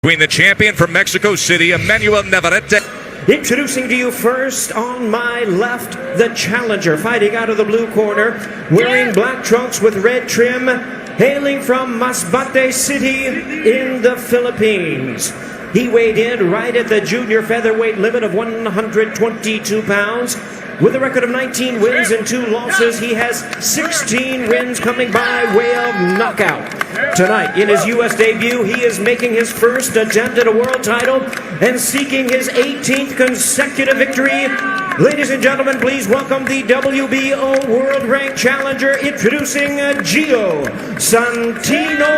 Between the champion from Mexico City, Emmanuel Navarrete. Introducing to you first on my left, the challenger fighting out of the blue corner, wearing black trunks with red trim, hailing from Masbate City in the Philippines. He weighed in right at the junior featherweight limit of 122 pounds. With a record of 19 wins and 2 losses, he has 16 wins coming by way of knockout. Tonight, in his U.S. debut, he is making his first attempt at a world title and seeking his 18th consecutive victory. Ladies and gentlemen, please welcome the WBO World Rank Challenger, introducing Gio Santino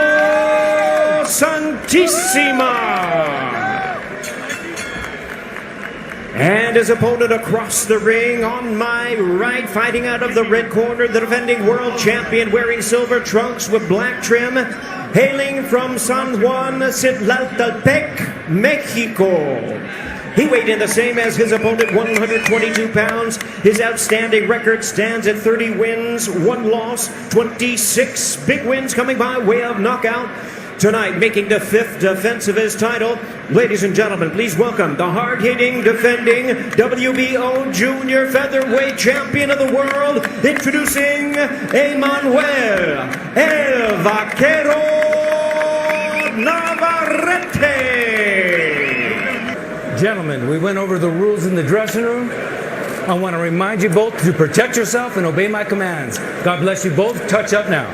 Santisima. And his opponent across the ring on my right, fighting out of the red corner, the defending world champion, wearing silver trunks with black trim, hailing from San Juan, Citlaltepec, Mexico. He weighed in the same as his opponent, 122 pounds. His outstanding record stands at 30 wins, 1 loss, 26 big wins coming by way of knockout. Tonight, making the 5th defense of his title, ladies and gentlemen, please welcome the hard-hitting, defending WBO Junior Featherweight Champion of the World, introducing Emmanuel El Vaquero Navarrete. Gentlemen, we went over the rules in the dressing room. I want to remind you both to protect yourself and obey my commands. God bless you both. Touch up now.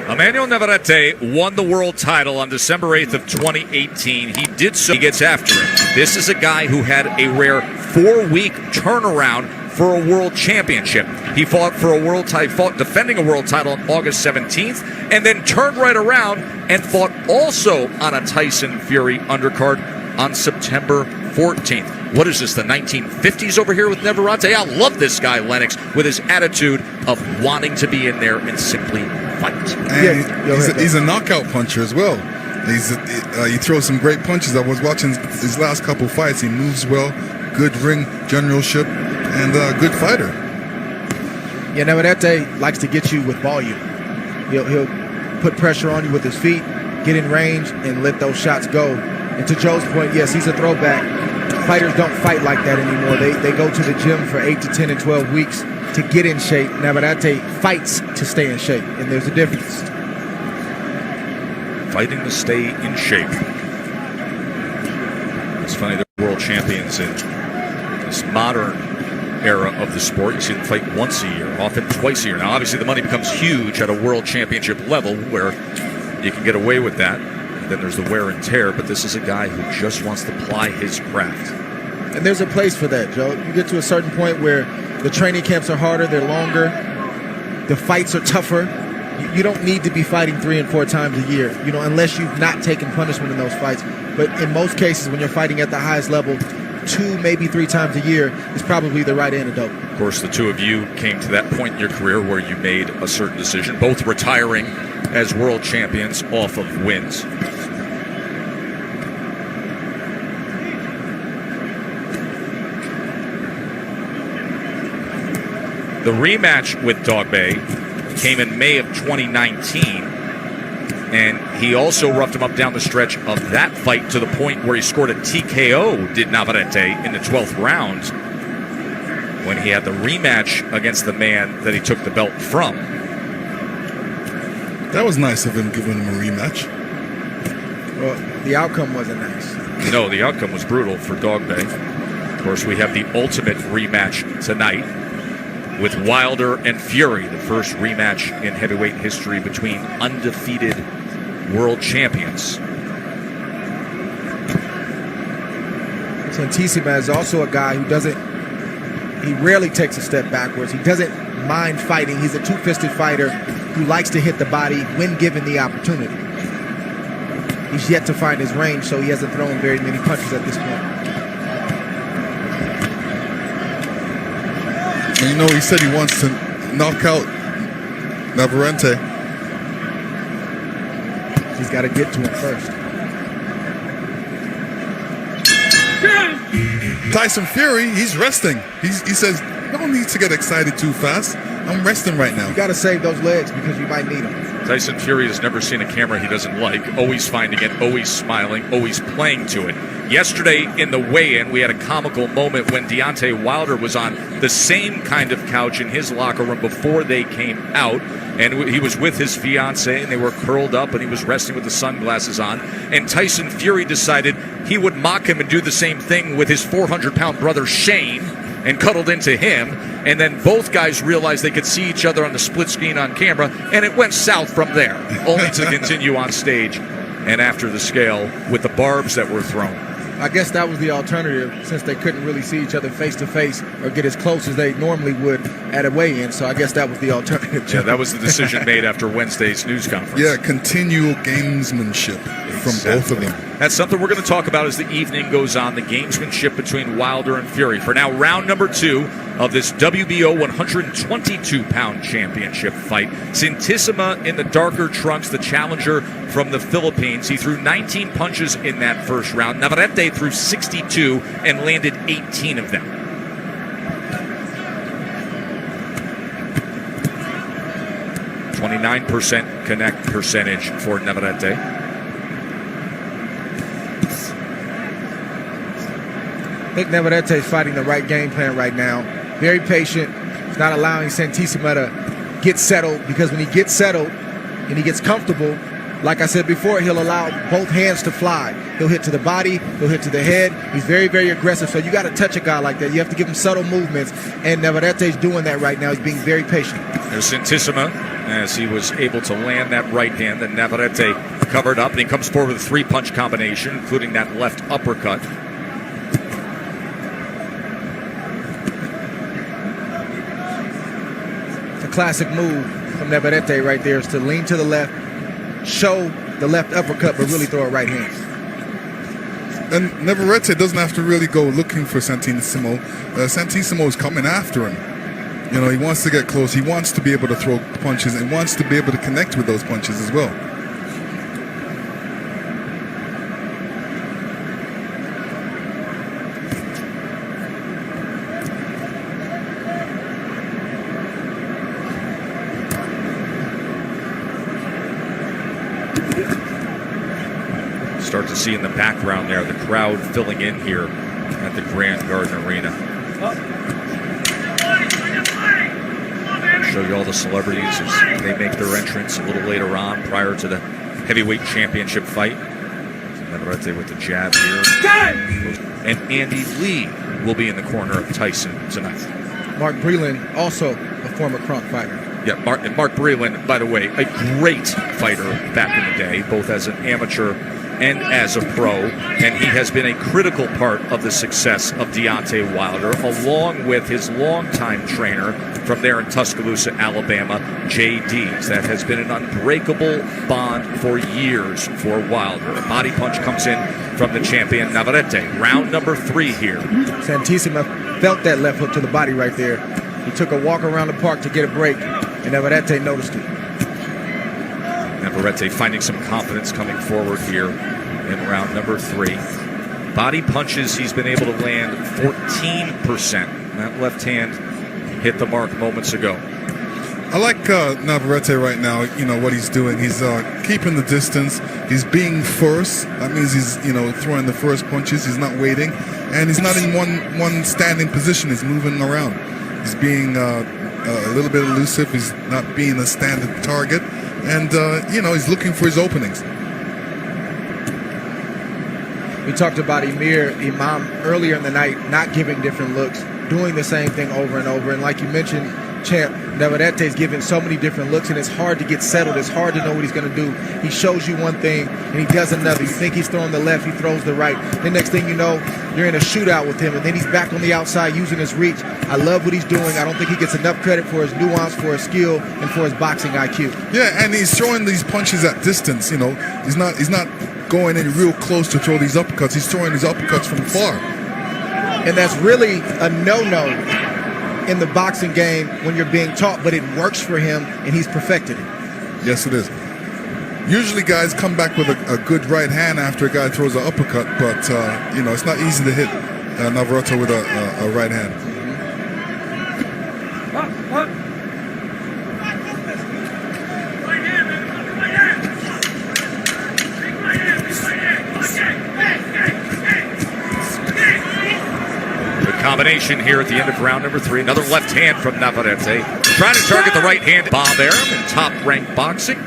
Emmanuel Navarrete won the world title on December 8th of 2018. He did so. He gets after it. This is a guy who had a rare 4-week turnaround for a world championship. He fought for a world title, defending a world title on August 17th, and then turned right around and fought also on a Tyson Fury undercard on September 14th. What is this, the 1950s over here with Navarrete? I love this guy, Lennox, with his attitude of wanting to be in there and simply fight. And he's a knockout puncher as well. He throws some great punches. I was watching his last couple fights. He moves well, good ring generalship, and a good fighter. Yeah, Navarrete likes to get you with volume. He'll put pressure on you with his feet, get in range, and let those shots go. And to Joe's point, yes, he's a throwback. Fighters don't fight like that anymore. They go to the gym for 8 to 10 and 12 weeks to get in shape. Navarrete fights to stay in shape, and there's a difference. Fighting to stay in shape. It's funny, they're world champions in this modern era of the sport. You see them fight once a year, often twice a year. Now, obviously, the money becomes huge at a world championship level where you can get away with that. Then there's the wear and tear, but this is a guy who just wants to ply his craft. And there's a place for that, Joe. You get to a certain point where the training camps are harder, they're longer, the fights are tougher. You don't need to be fighting 3 and 4 times a year, unless you've not taken punishment in those fights. But in most cases, when you're fighting at the highest level, 2, maybe 3 times a year is probably the right antidote. Of course, the two of you came to that point in your career where you made a certain decision, both retiring as world champions off of wins. The rematch with Dogbe came in May of 2019, and he also roughed him up down the stretch of that fight to the point where he scored a TKO, did Navarrete, in the 12th round when he had the rematch against the man that he took the belt from. That was nice of him, giving him a rematch. Well, the outcome wasn't nice. No, the outcome was brutal for Dogbe. Of course, we have the ultimate rematch tonight with Wilder and Fury, the first rematch in heavyweight history between undefeated world champions. Santisima is also a guy who he rarely takes a step backwards. He doesn't mind fighting. He's a two-fisted fighter who likes to hit the body when given the opportunity. He's yet to find his range, so he hasn't thrown very many punches at this point. And he said he wants to knock out Navarrete. He's got to get to him first. Tyson Fury, he's resting. He says, no need to get excited too fast. I'm resting right now. You got to save those legs because you might need them. Tyson Fury has never seen a camera he doesn't like, always finding it, always smiling, always playing to it. Yesterday in the weigh-in, we had a comical moment when Deontay Wilder was on the same kind of couch in his locker room before they came out, and he was with his fiancée, and they were curled up, and he was resting with the sunglasses on, and Tyson Fury decided he would mock him and do the same thing with his 400-pound brother Shane, and cuddled into him, and then both guys realized they could see each other on the split screen on camera, and it went south from there, only to continue on stage and after the scale with the barbs that were thrown. I guess that was the alternative, since they couldn't really see each other face to face or get as close as they normally would at a weigh-in. So I guess that was the alternative. Yeah, that was the decision made after Wednesday's news conference. Yeah, continual gamesmanship from both of them. That's something we're going to talk about as the evening goes on, the gamesmanship between Wilder and Fury. For now, round number 2 of this WBO 122-pound championship fight. Santissima in the darker trunks, the challenger from the Philippines. He threw 19 punches in that first round. Navarrete threw 62 and landed 18 of them. .29% connect percentage for Navarrete. I think Navarrete is fighting the right game plan right now. Very patient. He's not allowing Santisima to get settled, because when he gets settled and he gets comfortable, like I said before, he'll allow both hands to fly. He'll hit to the body, he'll hit to the head. He's very, very aggressive. So you got to touch a guy like that. You have to give him subtle movements, and Navarrete's doing that right now. He's being very patient. There's Santissima as he was able to land that right hand. Then Navarrete covered up, and he comes forward with a 3-punch combination, including that left uppercut. Classic move from Navarrete right there is to lean to the left, show the left uppercut, but really throw a right hand. And Navarrete doesn't have to really go looking for Santissimo. Santissimo is coming after him. You know, he wants to get close. He wants to be able to throw punches and wants to be able to connect with those punches as well. Start to see in the background there the crowd filling in here at the Grand Garden Arena. Show you all the celebrities as they make their entrance a little later on prior to the heavyweight championship fight. Navarrete with the jab here. And Andy Lee will be in the corner of Tyson tonight. Mark Breland, also a former Kronk fighter. Yeah, Mark Breland, by the way, a great fighter back in the day, both as an amateur and as a pro, and he has been a critical part of the success of Deontay Wilder, along with his longtime trainer from there in Tuscaloosa, Alabama, Jay Dees. That has been an unbreakable bond for years for Wilder. A body punch comes in from the champion Navarrete. Round number 3 here. Santisima felt that left hook to the body right there. He took a walk around the park to get a break, and Navarrete noticed it. Navarrete finding some confidence coming forward here in round number 3. Body punches, he's been able to land 14%. That left hand hit the mark moments ago. I like Navarrete right now. You know what he's doing. He's keeping the distance. He's being first. That means he's throwing the first punches. He's not waiting, and he's not in one standing position. He's moving around. He's being a little bit elusive. He's not being a standard target. And, he's looking for his openings. We talked about Imam earlier in the night, not giving different looks, doing the same thing over and over. And like you mentioned, Champ, Navarrete's giving so many different looks, and it's hard to get settled. It's hard to know what he's going to do. He shows you one thing, and he does another. You think he's throwing the left, he throws the right. The next thing you know, you're in a shootout with him, and then he's back on the outside using his reach. I love what he's doing. I don't think he gets enough credit for his nuance, for his skill, and for his boxing IQ. Yeah, and he's throwing these punches at distance. He's not going in real close to throw these uppercuts. He's throwing these uppercuts from far. And that's really a no-no in the boxing game when you're being taught, but it works for him, and he's perfected it. Yes, it is. Usually guys come back with a good right hand after a guy throws an uppercut, but, it's not easy to hit Navarrete with a right hand. Combination here at the end of round number 3. Another left hand from Navarrete. Trying to target the right hand. Bob Arum in Top Rank Boxing.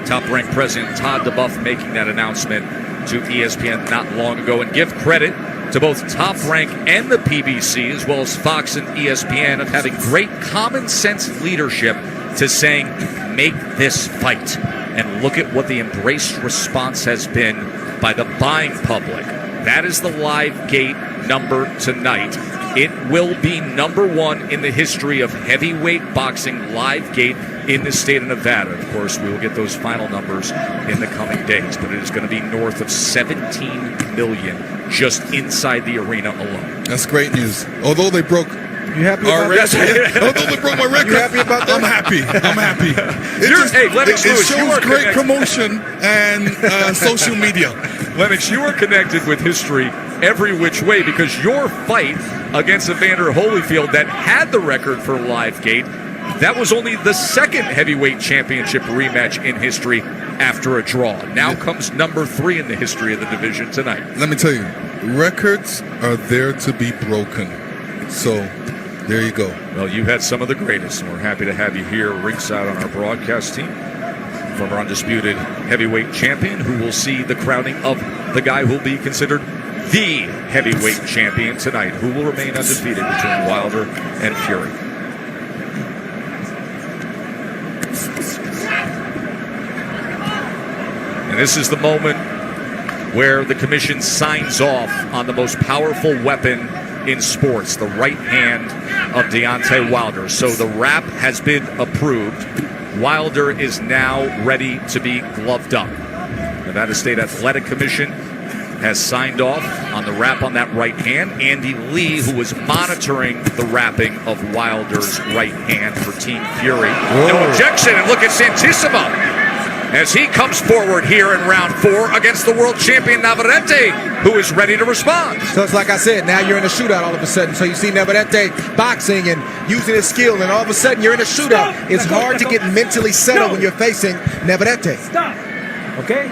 Top Rank President Todd DeBuff making that announcement to ESPN not long ago. And give credit to both Top Rank and the PBC, as well as Fox and ESPN, of having great common sense leadership to saying, make this fight. And look at what the embraced response has been by the buying public. That is the live gate number tonight. It will be number 1 in the history of heavyweight boxing live gate in the state of Nevada. Of course, we will get those final numbers in the coming days, but it is going to be north of 17 million just inside the arena alone. That's great news. Although they broke You happy about that? although they broke my record, You happy about that? I'm happy. I'm happy. Lennox It Lewis, you shows are great connected. promotion and social media. Lennox, you are connected with history every which way, because your fight against Evander Holyfield that had the record for live gate, that was only the second heavyweight championship rematch in history after a draw. Now comes number 3 in the history of the division tonight. Let me tell you, records are there to be broken. So, there you go. Well, you had some of the greatest, and we're happy to have you here ringside on our broadcast team. Former undisputed heavyweight champion, who will see the crowning of the guy who will be considered the heavyweight champion tonight, who will remain undefeated between Wilder and Fury. And this is the moment where the commission signs off on the most powerful weapon in sports, the right hand of Deontay Wilder. So the wrap has been approved. Wilder is now ready to be gloved up. Nevada State Athletic Commission has signed off on the wrap on that right hand. Andy Lee, who was monitoring the wrapping of Wilder's right hand for Team Fury. No objection, and look at Santissima as he comes forward here in round 4 against the world champion Navarrete, who is ready to respond. So it's like I said, now you're in a shootout all of a sudden. So you see Navarrete boxing and using his skill, and all of a sudden you're in a shootout. It's hard to get mentally settled when you're facing Navarrete. Stop. Okay?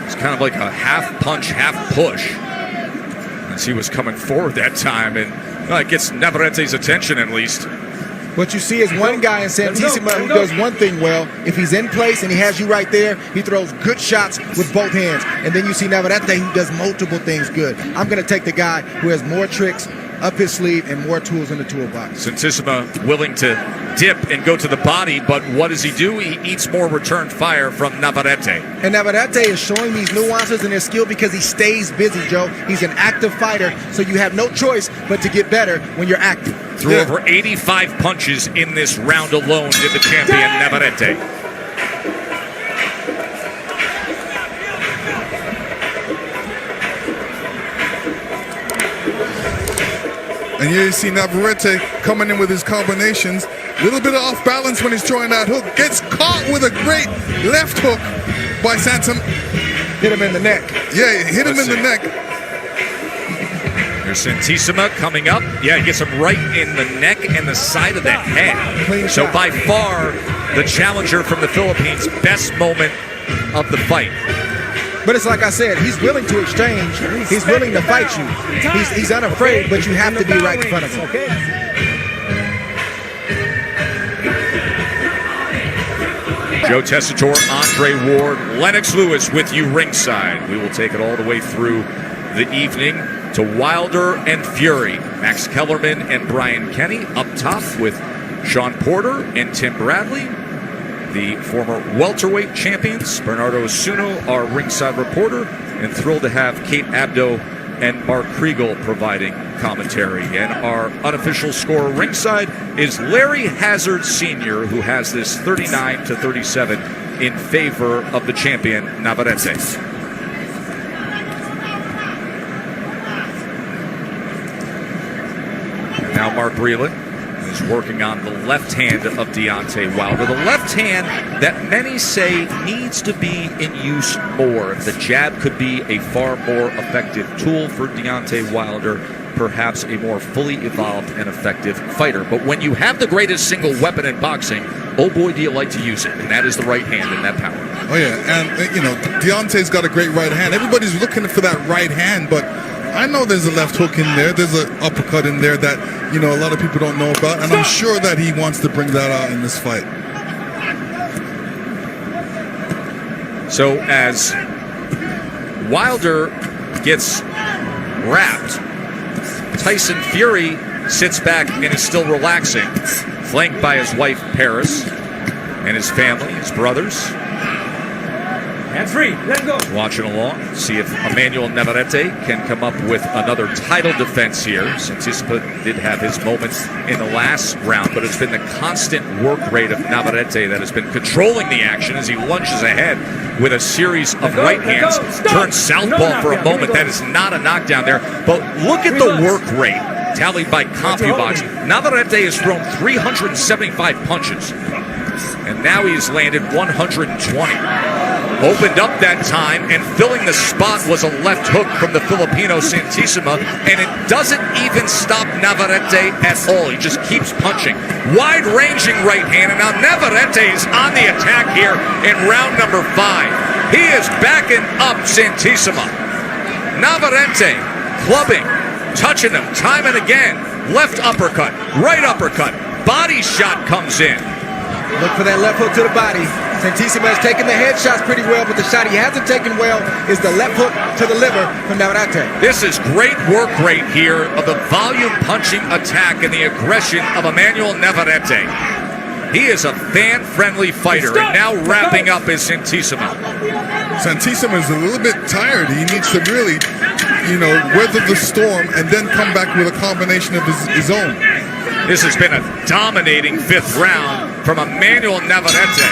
It's kind of like a half punch, half push, as he was coming forward that time, and it gets Navarrete's attention at least. What you see is one guy in Santissima who does one thing well. If he's in place and he has you right there, he throws good shots with both hands. And then you see Navarrete, who does multiple things good. I'm going to take the guy who has more tricks up his sleeve and more tools in the toolbox. Santissima willing to dip and go to the body, but what does he do? He eats more return fire from Navarrete. And Navarrete is showing these nuances in his skill because he stays busy, Joe. He's an active fighter, so you have no choice but to get better when you're active. Threw over 85 punches in this round alone, did the champion Navarrete. And here you see Navarrete coming in with his combinations. A little bit of off balance when he's throwing that hook. Gets caught with a great left hook by Santum. Hit him in the neck. Yeah, hit him in the neck. Here's Santissima coming up. Yeah, he gets him right in the neck and the side of the head. Clean So shot. by far, the challenger from the Philippines' best moment of the fight. But it's like I said, he's willing to exchange. He's willing to fight you. He's unafraid, but you have to be right in front of him. Okay? Joe Tessitore, Andre Ward, Lennox Lewis with you ringside. We will take it all the way through the evening to Wilder and Fury. Max Kellerman and Brian Kenny up top with Sean Porter and Tim Bradley. The former welterweight champions, Bernardo Asuno, our ringside reporter, and thrilled to have Kate Abdo and Mark Kriegel providing commentary. And our unofficial scorer ringside is Larry Hazard Sr., who has this 39-37 in favor of the champion Navarrete. And now Mark Breland is working on the left hand of Deontay Wilder. The left hand that many say needs to be in use more. The jab could be a far more effective tool for Deontay Wilder, perhaps a more fully evolved and effective fighter. But when you have the greatest single weapon in boxing, oh boy, do you like to use it. And that is the right hand and that power. Oh, yeah. And, you know, Deontay's got a great right hand. Everybody's looking for that right hand, but I know there's a left hook in there. There's an uppercut in there that, you know, a lot of people don't know about. And I'm sure that he wants to bring that out in this fight. So as Wilder gets wrapped, Tyson Fury sits back and is still relaxing, flanked by his wife Paris and his family, his brothers. Hands free. Let go. Watching along, see if Emmanuel Navarrete can come up with another title defense here. Santisima did have his moments in the last round, but it's been the constant work rate of Navarrete that has been controlling the action as he lunges ahead with a series of right hands. Turns southpaw for a moment. That is not a knockdown there, but look at the work rate tallied by CompuBox. Navarrete has thrown 375 punches, and now he's landed 120. Opened up that time, and filling the spot was a left hook from the Filipino Santisima, and it doesn't even stop Navarrete at all. He just keeps punching. Wide-ranging right hand, and now Navarrete is on the attack here in round number 5. He is backing up Santisima. Navarrete clubbing, touching him time and again. Left uppercut, right uppercut, body shot comes in. Look for that left hook to the body. Santisima has taken the headshots pretty well, but the shot he hasn't taken well is the left hook to the liver from Navarrete. This is great work rate here of the volume punching attack and the aggression of Emmanuel Navarrete. He is a fan-friendly fighter, and now wrapping up is Santisima. Santisima is a little bit tired. He needs to really, you know, weather the storm and then come back with a combination of his own. This has been a dominating 5th round from Emmanuel Navarrete.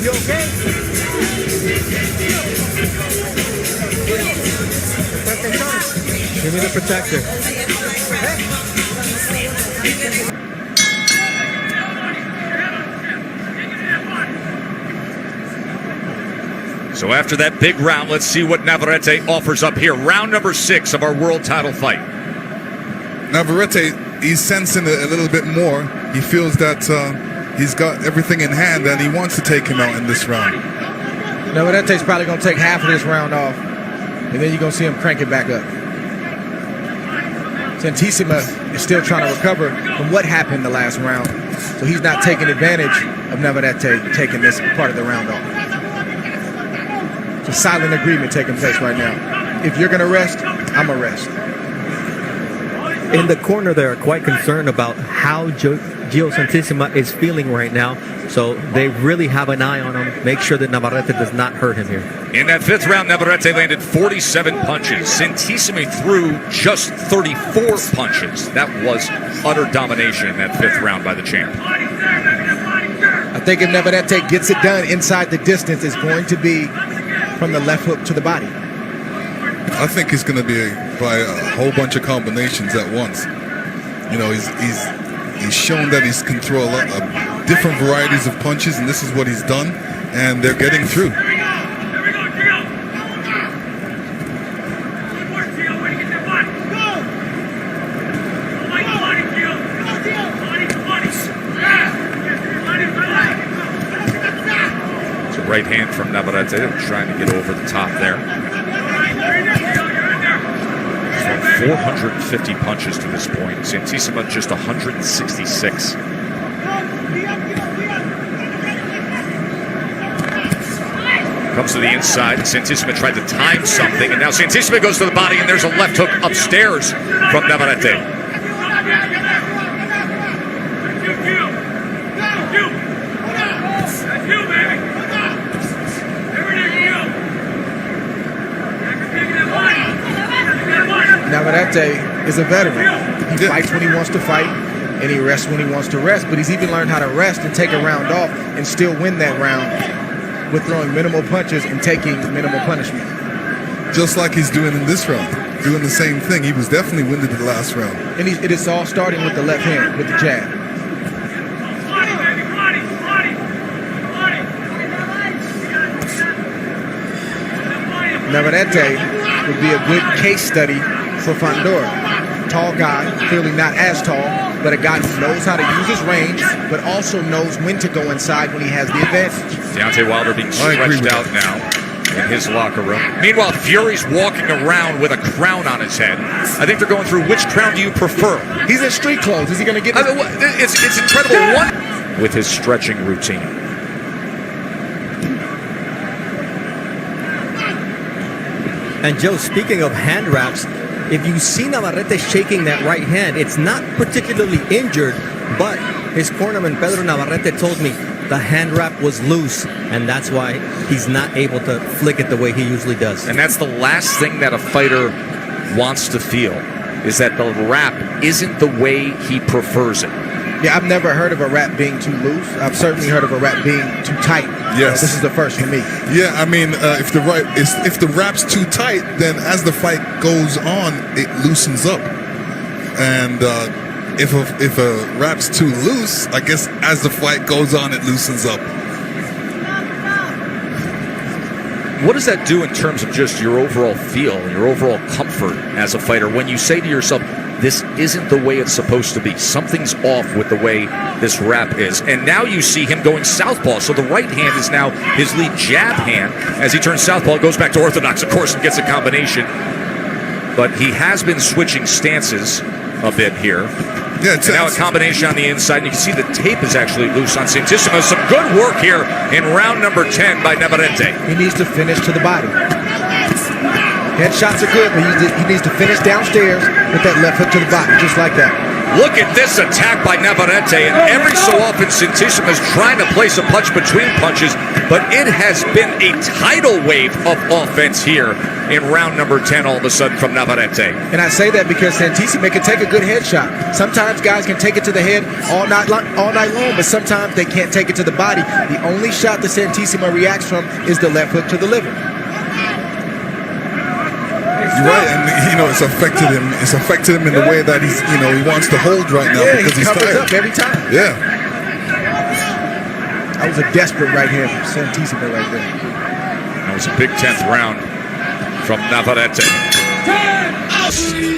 You okay? Give me the protector. So after that big round, let's see what Navarrete offers up here. Round number 6 of our world title fight. Navarrete, he's sensing a little bit more. He feels that he's got everything in hand and he wants to take him out in this round. Navarrete's probably going to take half of this round off, and then you're going to see him crank it back up. Santisima is still trying to recover from what happened the last round, so he's not taking advantage of Navarrete taking this part of the round off. It's a silent agreement taking place right now. If you're going to rest, I'm going to rest. In the corner, they are quite concerned about how Gio Santisima is feeling right now. So they really have an eye on him. Make sure that Navarrete does not hurt him here. In that 5th round, Navarrete landed 47 punches. Santisima threw just 34 punches. That was utter domination in that 5th round by the champ. I think if Navarrete gets it done inside the distance, it's going to be from the left hook to the body. I think it's going to be by a whole bunch of combinations at once. You know, he's shown that he can throw a lot of different varieties of punches, and this is what he's done, and they're getting through. It's a right hand from Navarrete. They're trying to get over the top there. 450 punches to this point. Santisima just 166. Comes to the inside. Santisima tried to time something, and now Santisima goes to the body, and there's a left hook upstairs from Navarrete. Navarrete is a veteran. He fights when he wants to fight, and he rests when he wants to rest. But he's even learned how to rest and take a round off and still win that round with throwing minimal punches and taking minimal punishment. Just like he's doing in this round, doing the same thing. He was definitely winded the last round. And it is all starting with the left hand, with the jab. Navarrete would be a good case study for Fundora. Tall guy, clearly not as tall, but a guy who knows how to use his range, but also knows when to go inside when he has the advantage. Deontay Wilder being stretched out now. in his locker room. Meanwhile, Fury's walking around with a crown on his head. I think they're going through which crown do you prefer? He's in street clothes. Is he going to get? It's incredible. One with his stretching routine. And Joe, speaking of hand wraps, if you see Navarrete shaking that right hand, it's not particularly injured, but his cornerman Pedro Navarrete told me the hand wrap was loose, and that's why he's not able to flick it the way he usually does. And that's the last thing that a fighter wants to feel, is that the wrap isn't the way he prefers it. Yeah, I've never heard of a wrap being too loose. I've certainly heard of a wrap being too tight. Yes. This is the first for me. Yeah, I mean, if the wrap's too tight, then as the fight goes on, it loosens up. And if a wrap's too loose, I guess as the fight goes on, it loosens up. What does that do in terms of just your overall feel, your overall comfort as a fighter when you say to yourself, this isn't the way it's supposed to be? Something's off with the way this wrap is. And now you see him going southpaw. So the right hand is now his lead jab hand. As he turns southpaw, goes back to orthodox, of course, and gets a combination. But he has been switching stances a bit here. Yeah, and now a combination on the inside. And you can see the tape is actually loose on Santisima. Some good work here in round number 10 by Navarrete. He needs to finish to the body. Headshots are good, but he needs to finish downstairs with that left hook to the body, just like that. Look at this attack by Navarrete, and every so often Santisima is trying to place a punch between punches, but it has been a tidal wave of offense here in round number 10 all of a sudden from Navarrete. And I say that because Santisima can take a good headshot. Sometimes guys can take it to the head all night long, but sometimes they can't take it to the body. The only shot that Santisima reacts from is the left hook to the liver. You're right, and it's affected him. It's affected him in the way that he wants to hold right now because he he's covers tired. up every time. Yeah. That was a desperate right hand from Santisima right there. That was a big 10th round from Navarrete.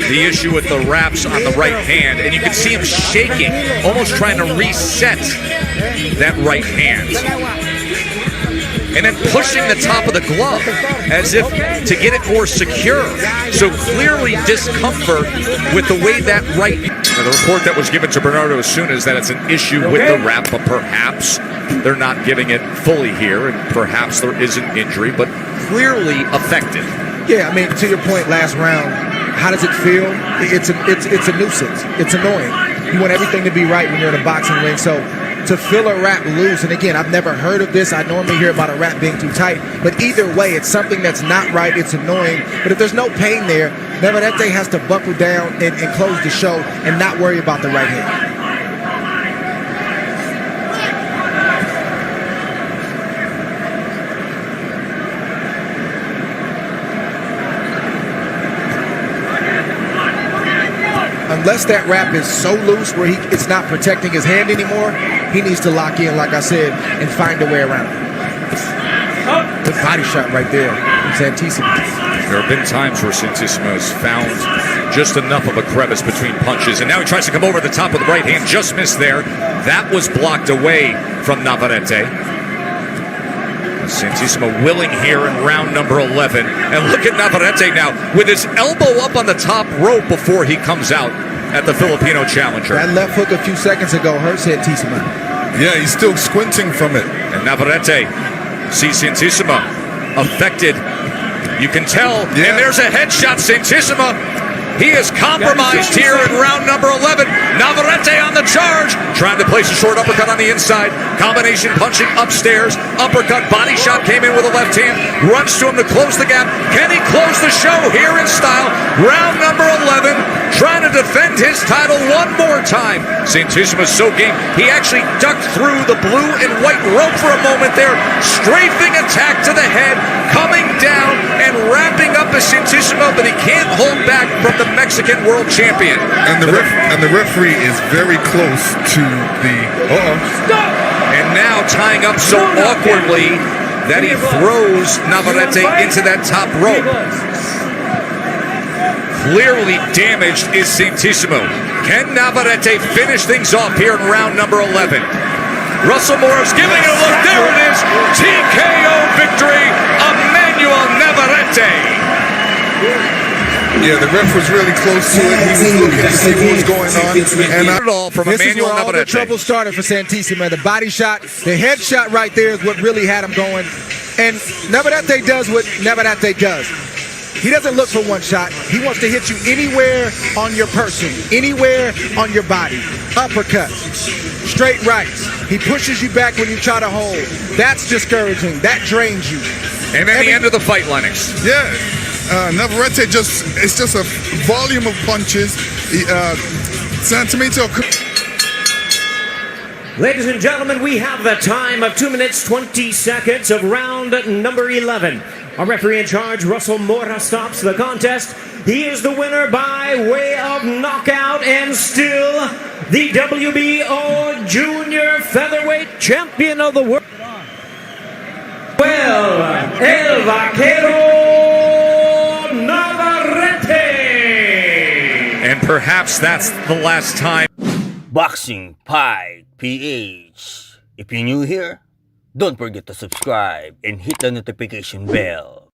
The issue with the wraps on the right hand, and you can see him shaking, almost trying to reset that right hand. And then pushing the top of the glove as if to get it more secure. So clearly discomfort with the way that right... Now, the report that was given to Bernardo as soon as that it's an issue with the wrap, but perhaps they're not giving it fully here, and perhaps there is an injury, but clearly affected. Yeah, I mean, to your point last round, how does it feel? It's a nuisance. It's annoying. You want everything to be right when you're in a boxing ring, so to feel a wrap loose, and again, I've never heard of this. I normally hear about a wrap being too tight, but either way, it's something that's not right. It's annoying, but if there's no pain there, Navarrete has to buckle down and close the show and not worry about the right hand. Unless that wrap is so loose where it's not protecting his hand anymore, he needs to lock in, like I said, and find a way around it. Good body shot right there from Santisima. There have been times where Santisima has found just enough of a crevice between punches, and now he tries to come over the top with the right hand, just missed there. That was blocked away from Navarrete. Santisima willing here in round number 11. And look at Navarrete now with his elbow up on the top rope before he comes out at the Filipino challenger. That left hook a few seconds ago hurt Santisima. Yeah, he's still squinting from it. And Navarrete sees Santisima affected. You can tell. Yeah. And there's a headshot. Santisima, he is compromised here in round number 11. Navarrete on the charge, trying to place a short uppercut on the inside. Combination punching upstairs. Uppercut, body shot came in with a left hand. Runs to him to close the gap. Can he close the show here in style? Round number 11, trying to defend his title one more time. Santisima's so game. He actually ducked through the blue and white rope for a moment there. Strafing attack to the head, coming down and wrapping up a Santisima, but he can't hold back from the Mexican world champion. And the referee is very close to the... And now tying up so awkwardly that he throws Navarrete into that top rope. Clearly damaged is Santisima. Can Navarrete finish things off here in round number 11? Russell Morris giving it a look. There it is. TKO victory. Navarrete. Yeah, the ref was really close to it. He was looking to see what was going on. And It all from This is Emmanuel where all the Navarrete. trouble started for Santissima. The body shot, the head shot right there is what really had him going. And Navarrete does what Navarrete does. He doesn't look for one shot. He wants to hit you anywhere on your person, anywhere on your body. Uppercuts, straight rights. He pushes you back when you try to hold. That's discouraging. That drains you. And then the end of the fight, Lennox. yeah, Navarrete it's just a volume of punches. Santimito. Ladies and gentlemen, we have the time of 2 minutes 20 seconds of round number 11. Our referee in charge, Russell Mora, stops the contest. He is the winner by way of knockout and still the WBO Junior Featherweight Champion of the world. Well, El Vaquero Navarrete. And perhaps that's the last time. Boxing Fight PH. If you're new here, don't forget to subscribe and hit the notification bell.